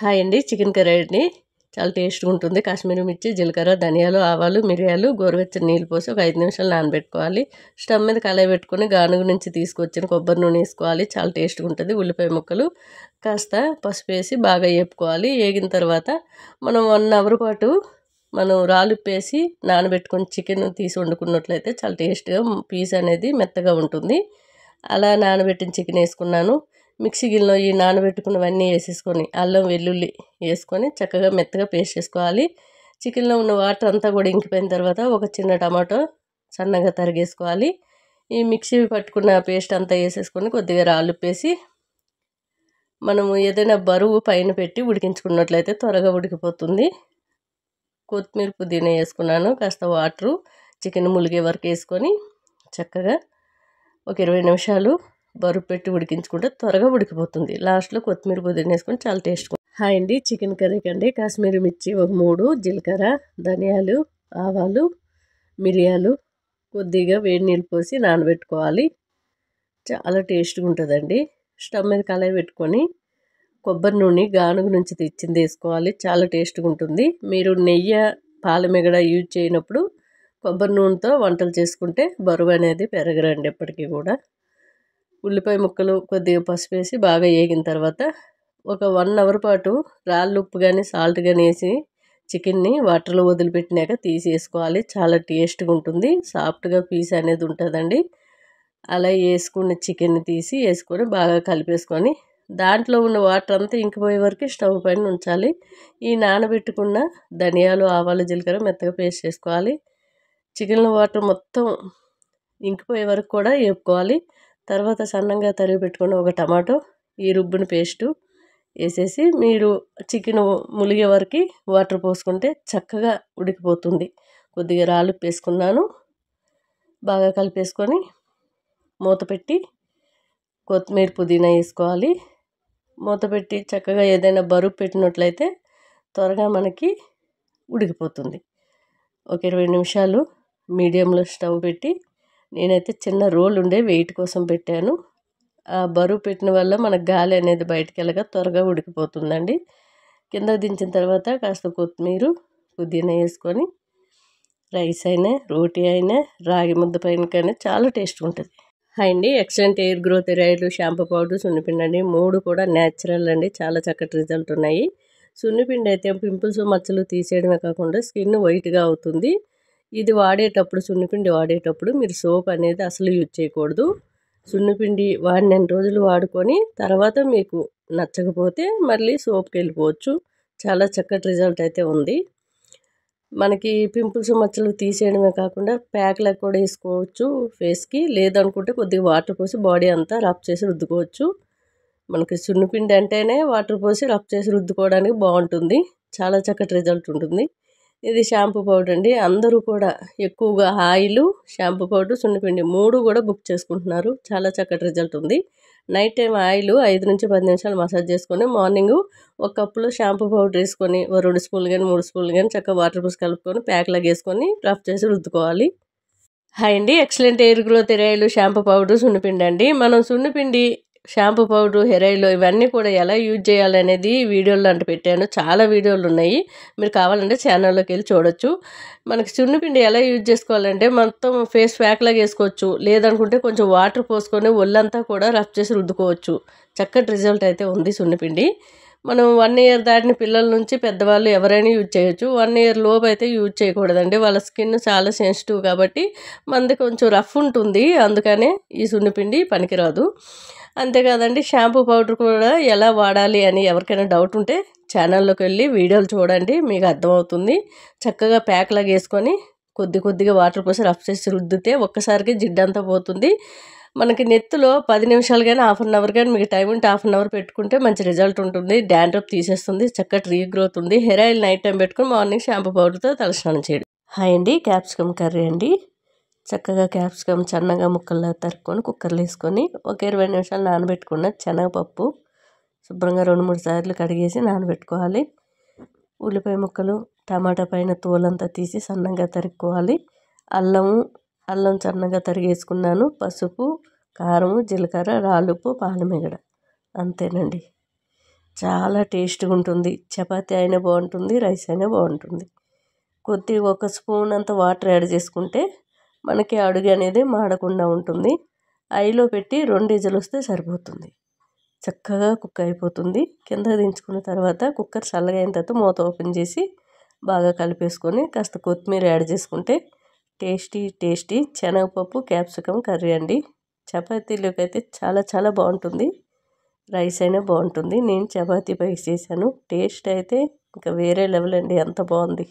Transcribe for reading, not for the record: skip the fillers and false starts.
Hi అండి. Chicken curry అండి. చాలా టేస్ట్‌గా ఉంటుంది. కాశ్మీరీ మిర్చి, జీలకర్ర, ధనియాలు, ఆవాలు, మిరియాలు, గోరువెచ్చని నీళ్ళు పోసి ఒక 5 నిమిషాలు నానబెట్టుకోవాలి. స్టవ్ మీద కళాయి పెట్టుకొని గానుగ నుంచి తీసుకొచ్చిన కొబ్బరి నూనె వేసుకోవాలి. చాలా టేస్ట్‌గా ఉంటుంది. ఉల్లిపాయ ముక్కలు కాస్త పసుపు వేసి బాగా వేపుకోవాలి. వేగిన తర్వాత మనం 1 అవర్ పాటు మనం రాళ్ళుప్పేసి నానబెట్టుకొని చికెన్ తీసి వండుకున్నట్లయితే చాలా టేస్ట్‌గా పీస్ అనేది మెత్తగా ఉంటుంది. అలా నానబెట్టిన చికెన్ వేసుకున్నాను. మిక్సీ గిన్నెలో ఈ నానబెట్టుకున్నవన్నీ వేసేసుకొని అల్లం వెల్లుల్లి వేసుకొని చక్కగా మెత్తగా పేస్ట్ చేసుకోవాలి. చికెన్లో ఉన్న వాటర్ అంతా కూడా ఇంకిపోయిన తర్వాత ఒక చిన్న టమాటో సన్నగా తరిగేసుకోవాలి. ఈ మిక్సీ పట్టుకున్న పేస్ట్ అంతా వేసేసుకొని కొద్దిగా రాళ్ళుప్పేసి మనము ఏదైనా బరువు పైన పెట్టి ఉడికించుకున్నట్లయితే త్వరగా ఉడికిపోతుంది. కొత్తిమీర పుదీనా వేసుకున్నాను. కాస్త వాటరు చికెన్ ములిగే వరకు వేసుకొని చక్కగా ఒక 20 నిమిషాలు బరువు పెట్టి ఉడికించుకుంటే త్వరగా ఉడికిపోతుంది. లాస్ట్లో కొత్తిమీర పుదీనా వేసుకొని చాలా టేస్ట్గా. హాయ్ అండి. చికెన్ కర్రీకి అండి కాశ్మీరీ మిర్చి ఒక 3, జీలకర్ర, ధనియాలు, ఆవాలు, మిరియాలు కొద్దిగా వేడి నీళ్ళు పోసి నానబెట్టుకోవాలి. చాలా టేస్ట్గా ఉంటుందండి. స్టవ్ మీద కళాయి పెట్టుకొని కొబ్బరి నూనె గానుగ నుంచి తెచ్చింది వేసుకోవాలి. చాలా టేస్ట్గా ఉంటుంది. మీరు నెయ్యి, పాలమిగడ యూజ్ చేయనప్పుడు కొబ్బరి నూనెతో వంటలు చేసుకుంటే బరువు అనేది పెరగరండి ఎప్పటికీ కూడా. ఉల్లిపాయ ముక్కలు కొద్దిగా పసుపు వేసి బాగా వేగిన తర్వాత ఒక 1 అవర్ పాటు రాళ్ళు ఉప్పు కానీ సాల్ట్ కానీ వేసి చికెన్ని వాటర్లో వదిలిపెట్టినాక తీసి వేసుకోవాలి. చాలా టేస్ట్గా ఉంటుంది. సాఫ్ట్గా పీస్ అనేది ఉంటుందండి. అలా వేసుకున్న చికెన్ని తీసి వేసుకొని బాగా కలిపేసుకొని దాంట్లో ఉన్న వాటర్ అంతా ఇంకిపోయే వరకు స్టవ్ పైన ఉంచాలి. ఈ నానబెట్టుకున్న ధనియాలు, ఆవాలు, జీలకర్ర మెత్తగా పేస్ట్ చేసుకోవాలి. చికెన్లో వాటర్ మొత్తం ఇంకిపోయే వరకు కూడా వేపుకోవాలి. తర్వాత సన్నంగా తరిగి పెట్టుకున్న ఒక టమాటో, ఈ రుబ్బిన పేస్టు వేసేసి మీరు చికెన్ ములిగే వరకు వాటర్ పోసుకుంటే చక్కగా ఉడికిపోతుంది. కొద్దిగా రాళ్ళుప్పు వేసుకున్నాను. బాగా కలిపేసుకొని మూత పెట్టి కొత్తిమీర పుదీనా వేసుకోవాలి. మూత పెట్టి చక్కగా ఏదైనా బరువు పెట్టినట్లయితే త్వరగా మనకి ఉడికిపోతుంది. ఒక 20 నిమిషాలు మీడియంలో స్టవ్ పెట్టి నేనైతే చిన్న రోల్ ఉండే వెయిట్ కోసం పెట్టాను. ఆ బరువు పెట్టిన వల్ల మనకు గాలి అనేది బయటికి వెళ్ళగా త్వరగా ఉడికిపోతుందండి. కింద దించిన తర్వాత కాస్త కొత్తిమీర పుదీనా వేసుకొని రైస్ అయినా, రోటీ అయినా, రాగి ముద్ద పైన కానీ చాలా టేస్ట్గా ఉంటుంది. హాయ్ అండి. ఎక్సలెంట్ ఎయిర్ గ్రోత్ ఎరాయిలు, షాంపూ పౌడర్, సున్నిపిండి అండి. 3 కూడా న్యాచురల్ అండి. చాలా చక్కటి రిజల్ట్ ఉన్నాయి. సున్నిపిండి అయితే పింపుల్స్, మచ్చలు తీసేయడమే కాకుండా స్కిన్ వైట్గా అవుతుంది. ఇది వాడేటప్పుడు సున్నిపిండి వాడేటప్పుడు మీరు సోప్ అనేది అసలు యూజ్ చేయకూడదు. సున్నిపిండి వాడిన రోజులు వాడుకొని తర్వాత మీకు నచ్చకపోతే మళ్ళీ సోప్కి వెళ్ళిపోవచ్చు. చాలా చక్కటి రిజల్ట్ అయితే ఉంది. మనకి పింపుల్స్, మచ్చలు తీసేయడమే కాకుండా ప్యాక్లకు కూడా వేసుకోవచ్చు ఫేస్కి. లేదనుకుంటే కొద్దిగా వాటర్ పోసి బాడీ అంతా రబ్ చేసి రుద్దుకోవచ్చు. మనకి సున్నిపిండి అంటేనే వాటర్ పోసి రబ్ చేసి రుద్దుకోవడానికి బాగుంటుంది. చాలా చక్కటి రిజల్ట్ ఉంటుంది. ఇది షాంపూ పౌడర్ అండి. అందరూ కూడా ఎక్కువగా ఆయిల్, షాంపూ పౌడర్, సున్నిపిండి 3 కూడా బుక్ చేసుకుంటున్నారు. చాలా చక్కటి రిజల్ట్ ఉంది. నైట్ టైం ఆయిల్ 5 నుంచి 10 నిమిషాలు మసాజ్ చేసుకొని మార్నింగ్ ఒక కప్పులో షాంపూ పౌడర్ వేసుకొని 2 స్పూన్లు కానీ 3 స్పూన్లు కానీ చక్కగా వాటర్ పోసి కలుపుకొని ప్యాక్లాగా వేసుకొని రఫ్ చేసి రుద్దుకోవాలి. హాయ్ అండి. Excellent hair growth hair oil, shampoo powder, సున్నిపిండి అండి. మనం సున్నిపిండి, షాంపూ పౌడర్, హెయిర్ ఆయిల్ ఇవన్నీ కూడా ఎలా యూజ్ చేయాలనేది వీడియోలు అంటూ పెట్టాను. చాలా వీడియోలు ఉన్నాయి. మీరు కావాలంటే ఛానల్లోకి వెళ్ళి చూడొచ్చు. మనకి సున్నిపిండి ఎలా యూజ్ చేసుకోవాలంటే మొత్తం ఫేస్ ప్యాక్లాగా వేసుకోవచ్చు. లేదనుకుంటే కొంచెం వాటర్ పోసుకొని ఒళ్ళంతా కూడా రఫ్ చేసి రుద్దుకోవచ్చు. చక్కటి రిజల్ట్ అయితే ఉంది సున్నిపిండి. మనం 1 ఇయర్ దాటిన పిల్లల నుంచి పెద్దవాళ్ళు ఎవరైనా యూజ్ చేయొచ్చు. 1 ఇయర్ లోపు అయితే యూజ్ చేయకూడదండి. వాళ్ళ స్కిన్ చాలా సెన్సిటివ్ కాబట్టి మనది కొంచెం రఫ్ ఉంటుంది. అందుకనే ఈ సున్నిపిండి పనికిరాదు. అంతేకాదండి, షాంపూ పౌడర్ కూడా ఎలా వాడాలి అని ఎవరికైనా డౌట్ ఉంటే ఛానల్లోకి వెళ్ళి వీడియోలు చూడండి, మీకు అర్థమవుతుంది. చక్కగా ప్యాక్లాగా వేసుకొని కొద్దిగా వాటర్ పోసి రఫ్ చేసి రుద్దితే ఒక్కసారికి జిడ్డంతా పోతుంది. మనకి నెత్తిలో 10 నిమిషాలు కానీ 1/2 అవర్ కానీ మీకు టైం ఉంటే 1/2 అవర్ పెట్టుకుంటే మంచి రిజల్ట్ ఉంటుంది. డాండ్రఫ్ తీసేస్తుంది. చక్కటి రీగ్రోత్ ఉంది. హెయిర్ ఆయిల్ నైట్ టైం పెట్టుకొని మార్నింగ్ షాంపూ పౌడర్తో తలస్నానం చేయడం. హాయ్ అండి. క్యాప్సికమ్ కర్రీ అండి. చక్కగా క్యాప్సికమ్ సన్నగా ముక్కల్లా తరుక్కొని కుక్కర్లో వేసుకొని ఒక 20 నిమిషాలు నానబెట్టుకున్న శనగపప్పు శుభ్రంగా 2-3 సార్లు కడిగేసి నానబెట్టుకోవాలి. ఉల్లిపాయ ముక్కలు, టమాటా పైన తోలంతా తీసి సన్నగా తరుక్కోవాలి. అల్లం సన్నగా తరిగేసుకున్నాను. పసుపు, కారం, జీలకర్ర, రాళ్ళుప్పు, పాలమిగడ అంతేనండి. చాలా టేస్ట్గా ఉంటుంది. చపాతీ అయినా బాగుంటుంది, రైస్ అయినా బాగుంటుంది. కొద్దిగా ఒక స్పూన్ అంత వాటర్ యాడ్ చేసుకుంటే మనకి అడుగు అనేది మాడకుండా ఉంటుంది. హైలో పెట్టి 2 విజిల్ వస్తే సరిపోతుంది. చక్కగా కుక్ అయిపోతుంది. కింద దించుకున్న తర్వాత కుక్కర్ చల్లగా అయిన తర్వాత మూత ఓపెన్ చేసి బాగా కలిపేసుకొని కాస్త కొత్తిమీర యాడ్ చేసుకుంటే టేస్టీ శనగపప్పు క్యాప్సికమ్ కర్రీ అండి. చపాతీలోకి అయితే చాలా చాలా బాగుంటుంది. రైస్ అయినా బాగుంటుంది. నేను చపాతీ రైస్ చేశాను. టేస్ట్ అయితే ఇంకా వేరే లెవెల్ అండి, అంత బాగుంది.